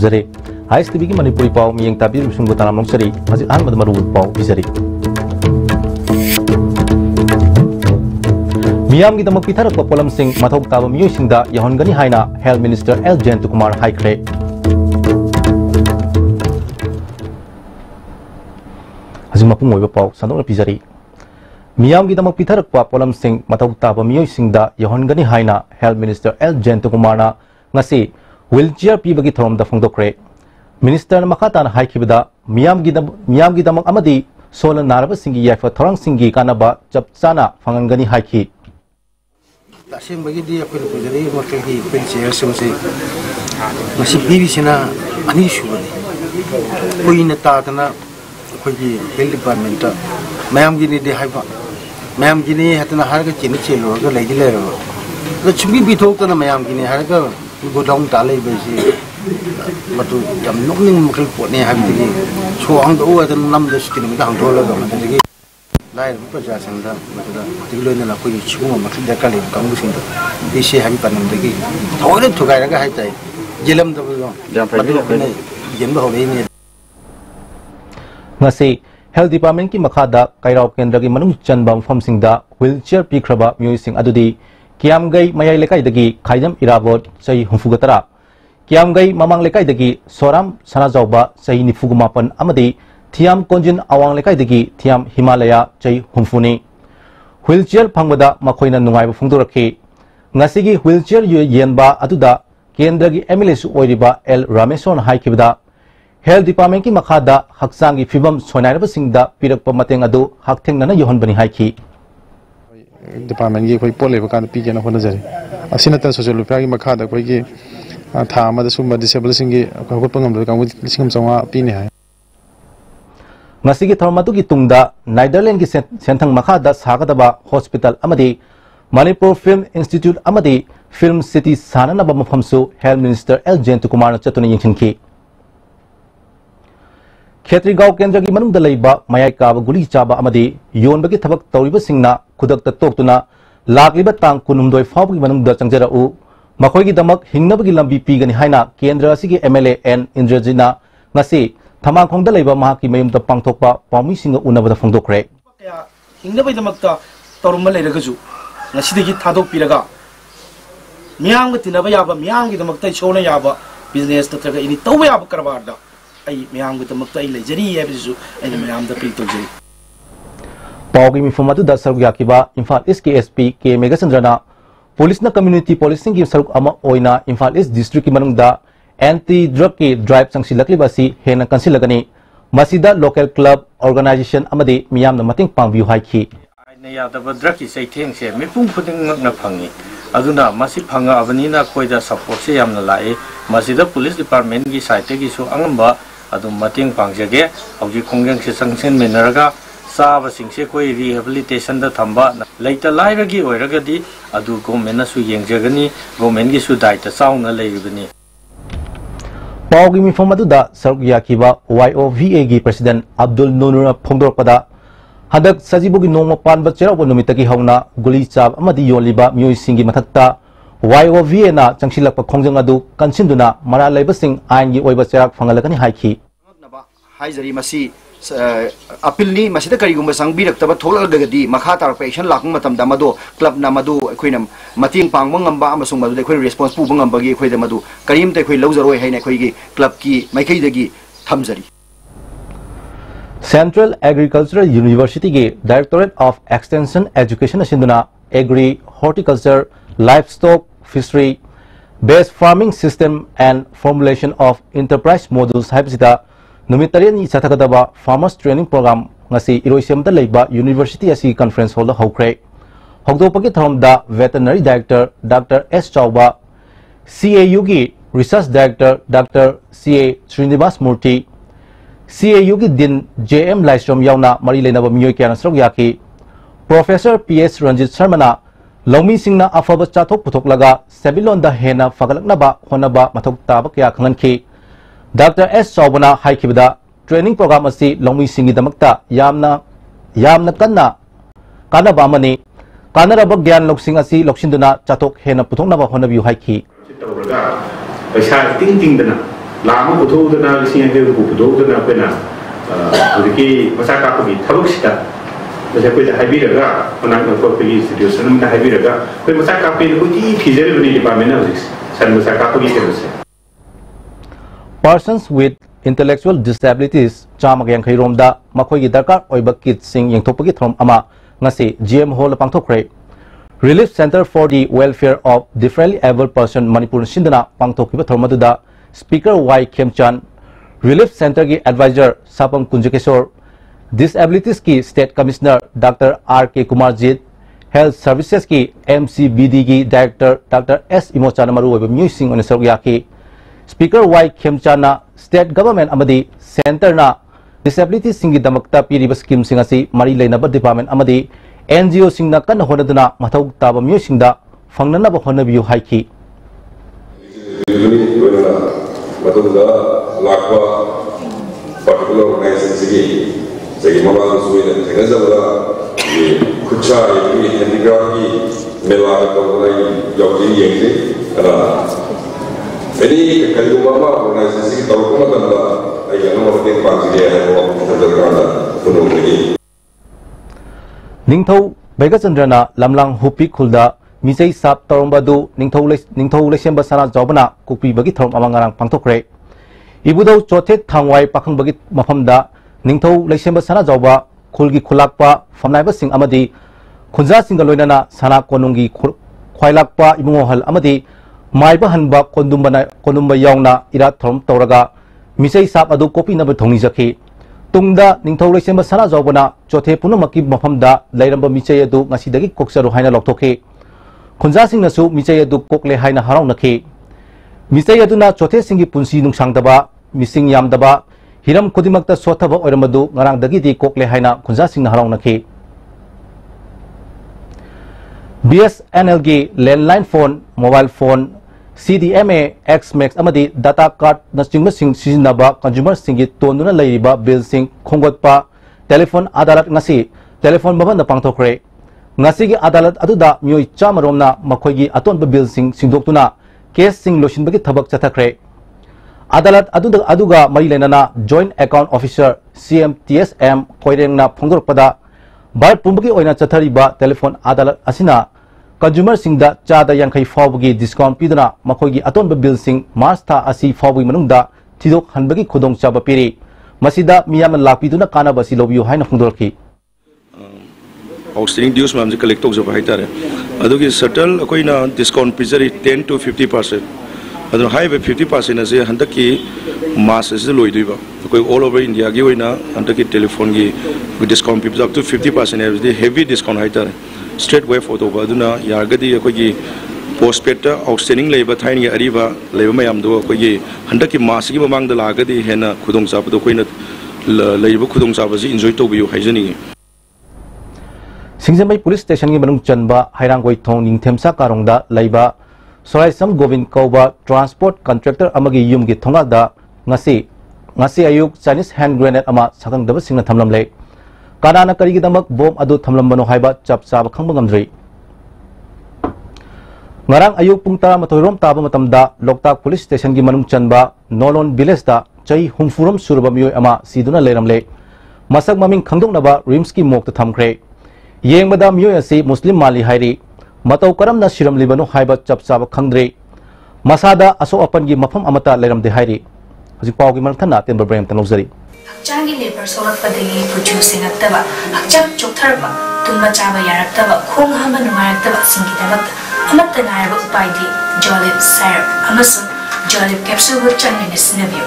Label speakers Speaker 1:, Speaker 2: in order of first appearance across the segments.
Speaker 1: थमजरे IS TV की मणिपुरी पाव मियंग ताबीर सुंगो तानाम लोंसरी हजि अहमद मरुल पाव बिजरी मियाम की दमक पिथरक pollen Singh मथौक ताब मियोय सिंगदा यहनगनी हाइना हेल्थ मिनिस्टर एल जयंतकुमार हाइख्रे हजि मपुंग ओइबा पाव सनोर पिजरी मियाम की दमक पिथरक पोलम सिंह मथौक ताब मियोय सिंगदा यहनगनी हाइना हेल्थ मिनिस्टर एल जयंतकुमार ना ngasi wheelchair pibagi thorom da phongdokre minister makhatan haikibada miyam gi damak amadi sola naraba singi yafa thorang singi kanaba chap chana phangangani haiki
Speaker 2: tasim bagi di akoi pujari motel gi wheelchair sumse masi bibi sina ani shubani koina ta tana akoi gi health department ta mayam gi ni de haiba mayam gi ni hatana harga chini chelo ga legi le ro la chumi bi thok tana mayam gi ni harga godong tale besi matu jam nokning mukil potne habiti soang do atan nam de skin mi dang thola ga mate gi lai ru ja sang da matu da tiglo na ko yi chigu ma matu da kale kang bu sing da bi se habi panam de gi thore thugai ra ga hai tai jelam da bu matu ne jem ba hole ni
Speaker 1: ngasi health department ki makhada kairau kendra gi manung chanbam pham sing da wheelchair pikraba myoy sing adudi Kiamgai mayai lekai dagi khaidam irabot sei humfugatara Kiamgai mamang lekai dagi soram sanajauba sei nifugumapan amadi thiam konjin awang lekai dagi thiam himalaya sei humfuni wheelchair phangbada makhoina nungai phungdorakhi ngasigi wheelchair yenba aduda kendra gi MLA su oiriba L Rameson haikibada health department ki makhada haksangi fibam sonairaba singda pirakpa mateng adu haktheng nana yohonbani haiki
Speaker 3: department gi koi pole ba kan pi jena hona jare asina ta social welfare gi makha da koi gi tha ma da sumba disable sing gi ko pangam da kam singam chawa pi ne hai
Speaker 1: ngasi gi tharmatu gi tungda Netherlands gi senthang makha da saga da ba hospital amadi Manipur Film Institute amadi Film City sanana ba mafam su health minister L Jayantkumar chatuna yingchinki Khetrigaon kendra gi manung da leiba mayai ka ba guli chaba amadi yon bagi thabak tawriba singna खुदक तोक्तुना लाक्लिबा तांग कुनुमदोय फावगी मनंगदा चंगजराउ मखोयगी दमक हिंगनबगी लंबी पीगनि हाइना केंद्र असिगी MLA N इंद्रजिना ngasi थमाखोंगदा लेबा महाकी मयुमता पांगथोकपा पाउमी सिंग उनबदा फोंदोखरे
Speaker 4: हिंगनबई दमकता तरुम लेरगजु ngasiदगी थादोक पिरगा Meiyang तिनबा याबा मियांगी दमकता छोना याबा business तत्रगा इनि तौबा याबा करबारदा आई मियांग दमकता आई लेजरी याबिजु आई Meiyang the peel तोजरी
Speaker 1: Pawgi मिफम अदुदा सरुक याकिबा Imphal east के SP के मेगाचंद्रना police ना community policing की सरुक अमा ओइना इम्फाल ईस्ट डिस्ट्रिक्ट की मनुंगदा एंटी ड्रग की ड्राइव संगसिलकलिबासी हेना कंसिलगनी मसीदा लोकल क्लब ऑर्गेनाइजेशन अमदे मियाम न मतिंग पांगबियु हाइखी
Speaker 5: आइना यादब ड्रग की सैथेंग से मिपुंग खुदिंग न फंगी अदुना मसी फंगा अबनीना कोइदा सपोर्ट से यामना लाए मसीदा पुलिस डिपार्टमेंट की साइट की सु अंगंबा अदु मतिंग पांगजगे हौजि खोंगेंग से संगसेन मेनरगा साब सिंसे कोई रिहेबिलिटेशन दा थंबा लेता लाइरगी ओइरगदी अदु गवर्नमेंट सु येंगजगनी गवर्नमेंट की सु दायित्व चाउना लेरिबनी
Speaker 1: पावगी मिफम अदुदा सरुक याकिबा YOVA की प्रेसिडेंट अब्दुल नूनुर फोंदोरपदा हदक सजिबुगी नोंग पानबा चेराव नुमितगी हौना गुली चाब अमदी योलिबा मियोय सिंगी मथक्ता YOVA ना चंगसिलकपा खोंजंग अदु कंसिनदुना मरा लेबसिंग आइनगी ओइबा चेराक फंगलकनी हाइखी
Speaker 6: हाइजरी मसी अपील मसीदा करीगुम संगबीरक्तब थोलगदी मखा तारप एक्शन लाखुं मतम दमदो क्लब ना मदु अखोइना मतिंग पांगबा ngamba amasung madu अखोइ रेस्पॉन्स पुबा ngambagi अखोइ द मदु करीम ते अखोइ लौजरोय हैना अखोइगी क्लब की माइखैदगी थमजरी
Speaker 1: Central Agricultural University के Directorate of Extension Education असिंदुना Agri Horticulture Livestock Fishery Based Farming System and Formulation of Enterprise Modules हाइबसिदा नुमितरियन चथगदबा फार्मर्स ट्रेनिंग प्रोग्राम ngasi इरोइसेमदा लेबा यूनिवर्सिटी असि कॉन्फ्रेंस हॉल हौख्रे हौदोपगे थरमदा veterinary director doctor S Chaoba CAU की research director doctor CA Srinivas Murthy CAU की दिन JM लाइस्ट्रम यावना मरी लेनबा मियोय क्यान सरक याकी प्रोफेसर PS रंजित शर्माना लौमी सिंगना अफब चाथोक पुथोकलगा सेबिलोंदा हेना फगलकनबा होनबा मथोक ताब क्या खंगनखी डॉक्टर S चौबना हाइखिबदा ट्रेनिंग प्रोग्राम असी लौमी सिंगी दमकता यामना कन्ना कानबा अमनी कानरब ज्ञान लौसिंग असी लौसिंदुना चाथोक हेना पुथोकनबा होनबियु हाइखी
Speaker 7: तौरगा पैसा तिंग तिंगदना लाम पुथोदना लिसिंग के पुथोदना पेना हजकी मसा का पगी थबक सिता जैसे कोई हाइबीरगा पना को पगी सिचुएशन में हाइबीरगा कोई मसा का पे को ती फिजर बनी डिपार्टमेंट हजिक सन मसा का पगी के से
Speaker 1: Persons with intellectual disabilities चामग यांखै रोमदा मखोई दरकार ओइबा किट सिंग यंगथोपगी थ्रोम अमा ngasi GM Hall pangthokre Relief Center for the Welfare of Differently Abled Person Manipur Sindana pangthokiba thromaduda Speaker Y Khemchan Relief Center ki Advisor Sapam Kunjakeshwar Disabilities ki State Commissioner Dr. R.K. Kumarjit Health Services ki MCBD ki Director Dr. S. Imochana Maru oiba miyoi sing on sargyaki Speaker Y Khemchan na State Government amadi Center na Disability singi damakta piriba scheme singasi mari leinaba department amadi NGO singna kan honaduna mathau taba miyoi singda fangnana ba honabiyu haiki
Speaker 8: matunda lakwa particular organization sigi segi mama suina thengazabala ye kucha ye handicraft ki mela ka bolai yawji yengse ara many kalumama organization sigi tawkuma tanda
Speaker 1: Ningthau Begachandrana Lamlang Hupi Khulda Misei Sap Torombadu Ningthau Lesemba Sana Jobana Kupi Bagi Throm Amangarang Pangthokre Ibudau Chothet Thangwai Pakhang Bagi Mafamda Ningthau Lesemba Sana Joba Khulgi Khulakpa Famnaiba Sing Amadi Khunja Singa Loinana Sana Konungi Khwailakpa Imungohal Amadi Maiba Hanba Kondumba Yaungna Ira Throm Toraga Misei Sap adu kopi na thongni jakhi tungda ningthau lesemba sana jawbana chothe punamaki mafamda lairamba michei adu ngasidagi koksaru haina loktokhe khunja singna su michei adu kokle haina harau nakhe michei aduna chothe singi punsi nungsangdaba mising yamdaba hiram khodimakta sothaba oiramadu ngarangdagi di kokle haina khunja singna harau nakhe BSNL gi landline phone mobile phone CDMA X-Max amadi data card na chingma sing sizinaba consumer singi tonduna lairiba bill sing khongotpa telephone adalat ngasi telephone baban na pangthokre ngasi gi adalat aduda myoi chamaromna makhoigi atonba bill sing singdoktuna case sing loshinbagi thabak chathakre adalat aduga mari lenana joint account officer CMTSM koirengna phongdorpada bar pumbagi oina chathariba telephone adalat asina Consumer singda chada yankai fawgi discount pidana makhoigi atonba bill sing March tha asi fawgi manungda thidok hanbagi khodong chaba piri masida miyamna lakpiduna kana basi lobiyo haina phungdorki
Speaker 9: outstanding dues mam je collect tok jaba haitare adugi settle akoina discount pizari 10 to 50% adu high by 50% ase handaki mass is loidiba akoi all over India gi hoina handaki telephone gi discount pizza up to 50% is the heavy discount haitare straight way photo baduna yargadi akogi postpaid outstanding labor thaini ariba labor mayam do akogi handaki mas gi mamang da lagadi hena khudong chap do koina labor khudong chap ji enjoy to biu haijani
Speaker 1: Singjamai police station gi manung chanba hairangoi thong ningthemsa karongda laiba Soraisam Govind Kauba transport contractor amagi yum gi thonga da ngasi ayuk Chinese hand grenade ama sakang daba singna thamlamle Kanana karigidamak bom adu thamlambano haiba chap chaba khangba ngamdri Ngarang ayuk pung 12 rom taba matamda Loktak police station gi manung chanba Nolon village da chai humfuram surba miyoi ama siduna leiramle masak maming khangdoknaba rims ki mok ta thamkhre yengbada miyoi asi muslim mali hairi matau karamna siram libano haiba chap chaba khangdri masada aso apan gi mafam amata leiramde hairi hajik pawgi manthana tember brem tanozari
Speaker 10: Hakchangi labor sorakpadagi producing aktaba hakchak choktarba tumba chaba yaraktaba khong hama nungaraktaba singidabakta amatta ngaraba upaidi Jolib syrup amasung Jolib capsule wo changmini sinabiyo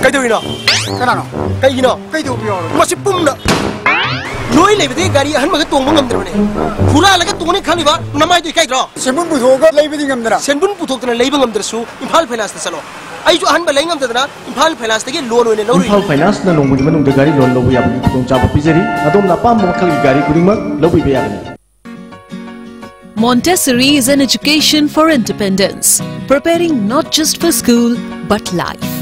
Speaker 11: Kaidowino kanano kaigino kaidobiyo masi pumna Noi lebede gari han maga tongba ngamdrone pura laga tongni khaliba namai doi kaidro senbun puthoga leibedi ngamdra senbun puthokna leiba ngamdrasu Imphal Finance ta chalo ai jo han ba lei ngamdadna Imphal Finance tagi loan oine lori
Speaker 12: Imphal Finance na longbu manung da gari loan lobu yabni tong chaba pizari adom na pam makhali gari kudingma lobu be yabni
Speaker 13: Montessori is an education for independence, preparing not just for school but life.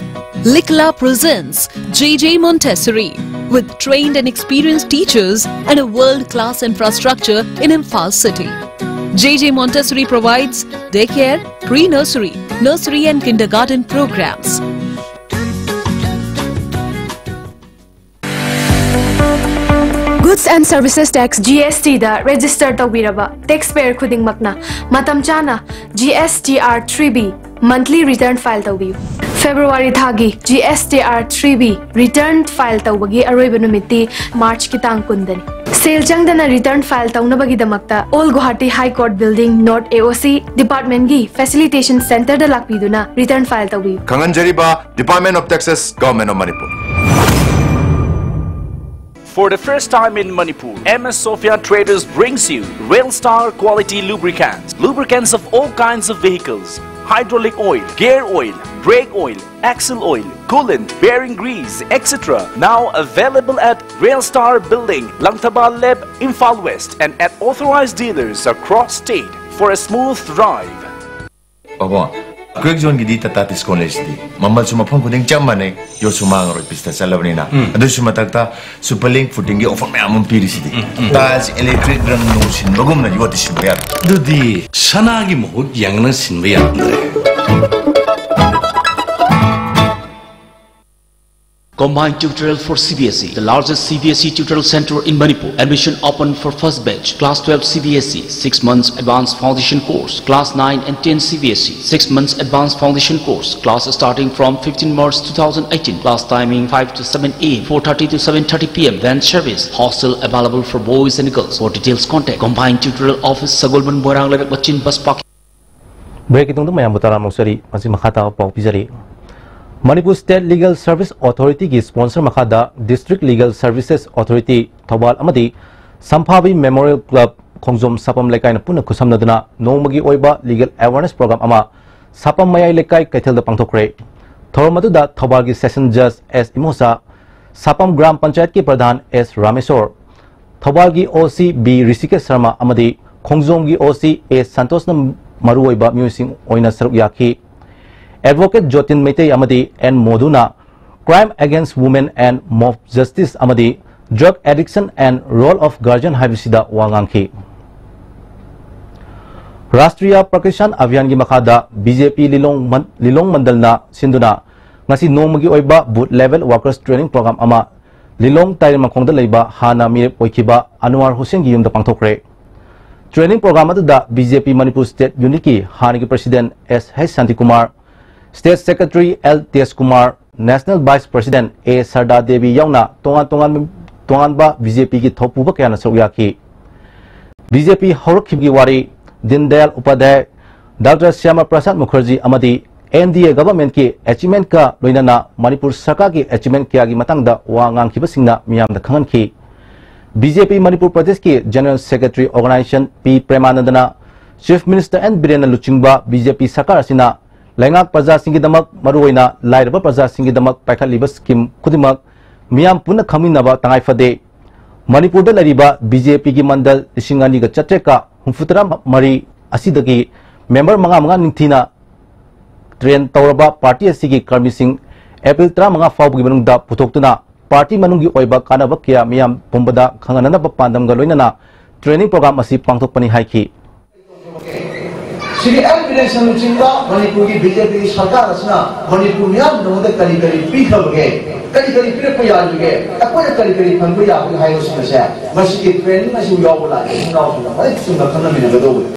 Speaker 13: Likla presents JJ Montessori with trained and experienced teachers and a world-class infrastructure in Imphal city. JJ Montessori provides daycare, pre-nursery, nursery and kindergarten programs.
Speaker 14: Goods and Services Tax GST da register tawbiraba taxpayer khuding makna matam chana GSTR 3B monthly return file tawbi February thagi GSTR 3B return file tawbagi aroiba numiti March kitang kundani sale changdana return file tawnabagi damakta All Guwahati High Court Building North AOC Department gi Facilitation Center da lakpiduna return file tawbi
Speaker 15: Kanganjariba Department of Taxes Government of Manipur.
Speaker 16: For the first time in Manipur, MS Sophia Traders brings you Railstar quality lubricants. Lubricants of all kinds of vehicles. Hydraulic oil, gear oil, brake oil, axle oil, coolant, bearing grease, etc. Now available at Railstar Building, Langtaba Leb, Imphal West and at authorized dealers across state for a smooth drive.
Speaker 15: Quick zone gidi tata college di mamal suma phone kuding chamane yo suma ngor pista salabni na adu suma takta superlink footing gi offer me amon piri sidi tas electric rang no sin bagum na yo tisin ya
Speaker 17: dudi sana gi mohut yang na sin ya
Speaker 18: Combined tutorial for CBSE, the largest CBSE tutorial center in Manipur. Admission open for first batch. Class 12 CBSE, 6 months advanced foundation course. Class 9 and 10 CBSE, 6 months advanced foundation course. Class starting from 15 March 2018. Class timing 5 to 7 AM, 4:30 to 7:30 PM. Van service. Hostel available for boys and girls. For details contact Combined Tutorial Office, Sagolban Borang Lebek Bachin Bus Park.
Speaker 1: Break itu mayam butara mangsari masih makata pau pijari. Manipur State Legal Service Authority ki sponsor makada District Legal Services Authority Thobal amadi Samphabi Memorial Club Khongjom Sapam Lekai na puna khusamnaduna nongmagi oiba legal awareness program ama Sapam Mayai Lekai Kaithel da pangthokre. Thormadu da Thobal ki Session Judge S Imosa, Sapam Gram Panchayat ki Pradhan S Rameswar, Thobal ki OC B Rishikesh Sharma amadi Khongjom ki OC A Santos na maru oiba musing oina saruk yakhi. Advocate Jotin Meitei amadi N Moduna, Crime Against Women and Mob Justice amadi Drug Addiction and Role of Guardian Habisida Wangangki. Rastriya Prakishan Abhiyan gi makada BJP Lilong Mandal na sinduna ngasi nomagi oiba boot level workers training program ama Lilong Tair Makongda leiba hana mirep oikiba Anwar Hussein gi yumda pangthokre. Training program adu da BJP Manipur State Unit ki hanigi President S H Santikumar, State Secretary L T.S. Kumar, National Vice President A Sarda Devi yauna tongan ba BJP ki thopuba kaya na sawyaki. BJP Horokhibi wari Dindayal Upadhyay, Dr. Syama Prasad Mukherjee amadi NDA government ki achievement ka loinana Manipur Sarkar ki achievement kya gi matangda wa ngangkhiba singna miyam da khangan ki. BJP Manipur Pradesh ki General Secretary Organization P Premanandana, Chief Minister N Birena Luchingba BJP Sarkar asina Lengak Praja Singi Damak Maruina, Lairaba Praja Singi Damak Paikaliba Scheme Kudimak, Miam Puna Kaminaba Tangai Fade, Manipur da Lariba, BJP Gi Mandal, Singani Chateka, Humfutra Mari, Asidagi, Member Manga Nintina, Train Tauraba, Party Asigi Karmising, April Tra Manga Fabu da Putokuna, Party Manungi Oiba Kanabakia, Miam Pumbada, Kanganana Pandam Galoina, Training Program Asi Pangtopani Haiki.
Speaker 19: Sini evidence yang lucinta Manipur ki BJP sarkar asna Manipur miam nongda kali pi khabge kali pire payar ge apa ya kali phangbu ya ko hayo semasa masih ki training masih yo bola ngau bola mai sunga khana mina gado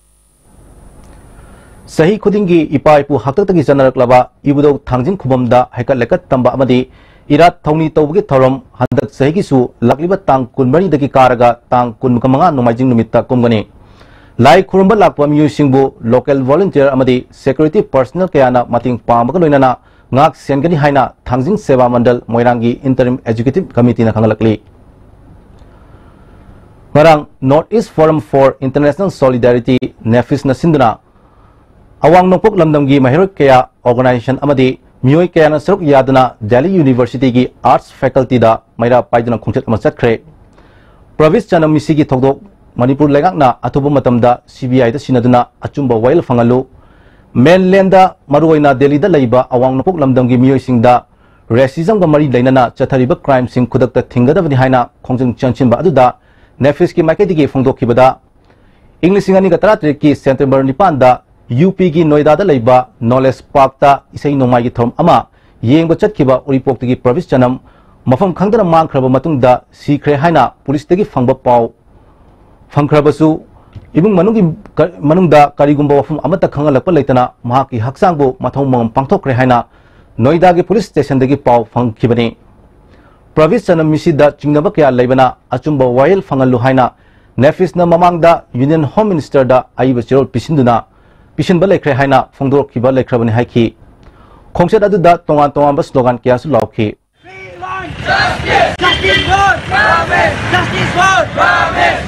Speaker 1: Sahi khudingi ipa ipu haktak gi janar klaba ibudo thangjin khubamda haikat lekat tamba amadi irat thongni tawgi thorom handak sahi gi su lakliba tang kunbani dagi karaga tang kunmanga nomaijing numitta kumgani Lai Kurumba Lakwa Musingbu, local volunteer amadi security personnel kayana mating pamaka loinana ngak sengani haina Thangjing Seva Mandal Moirangi Interim Executive Committee na kangalakli. Marang Northeast Forum for International Solidarity Nefis na sinduna awang nopok lamdamgi mahirok kaya organization amadi miyoy kaya na saruk yadana Delhi University gi Arts Faculty da mayra paidana khongchet ama chatkre. Pravis Chanam Misigi Thogdok Manipur Legakna Atuba Matamda CBI da Sinaduna Achumba Wail Fangalu Mainland da Maruina Delhi da Laiba Awang Napok Lamdamgi Miyoy Singda racism का मरी लेना चथरीब crime Singh खुदक थिंगदबनी हाइना खोंजंग चंचिनबा अदुदा नेफिस की माइकेदिगी फोंदोखिबदा इंग 2013 की September 9 दा UP की नोएडा दा लेबा नॉलेज पार्क ता इसई नोमाई की थोम अमा येंग चटखिबा उरिपोक की प्रविस चनम मफम खंगदना मांगख्रब मतुंगदा सीख्रे हाइना पुलिस तगी फंगबा पाव फंगख्रबसु इबुंग मनुंगदा करिगुंबा वफम अमता खंगलप लेतना महाकी हक्सांगबो मथौ मंगम पांगथोक्रे हाइना नोएडा की पुलिस स्टेशन दगी पाव फंगखिबनी प्रविस चनम मिसिदा चिंगनबा क्या लेबना अचुंबा वायल फंगलु हाइना नेफिसना ममांगदा यूनियन होम मिनिस्टर दा आइबा चिरोल पिसिनबा लेख्रे हाइना फोंदोरखिबा लेख्रबनी हाइखि खोंसेद अदुदा तोंगान तोंगान स्लोगान कियासु लाउखि
Speaker 20: Justice for Ramesh! Justice for Ramesh!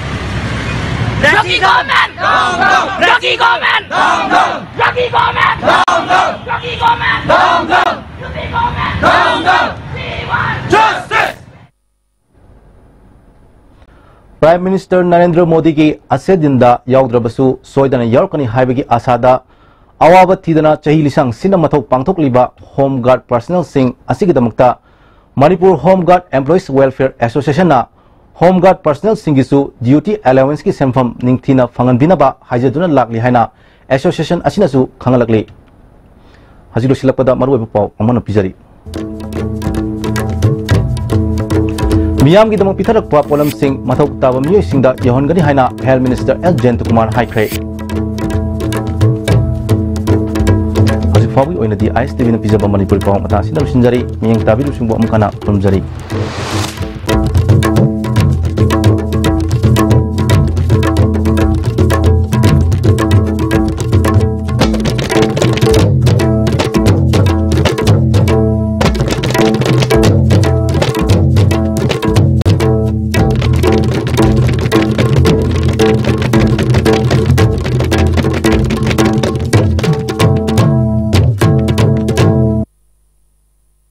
Speaker 20: Rocky government! Down, down! Rocky government! Down, down! Rocky government! Down, down! Rocky government! Down, down! Rocky government! Down, down! We want justice!
Speaker 1: Prime minister Narendra Modi की असे दिनदा याउद्रबसु सोयदना यारकनी हाइबगी आसादा अवाब थीदना चही लिसांग सिन मथौ पांगथोकलिबा home guard personnel सिंह असिगिदमक्ता Manipur home guard employees welfare association home guard personnel सिंगिसु ड्यूटी अलाउंस की सेंफम निंगथीना फंगनबिनबा हाइजदुना लागली हाइना एसोसिएशन असिनासु खंगलकली हजिलु सिलपदा मरुब पाव अमन पिजरी मियाम की दमक पिथरक पोलम सिंह मथौ ताब मियोय सिंगदा यहोनगनी हाइना health minister L Jayant Kumar हाइख्रे फावी आईएसटीवी पिजब मणिपुर पाव मता सिंजरी मियंग ताबिलु सिंबो अमकाना खुमजरी।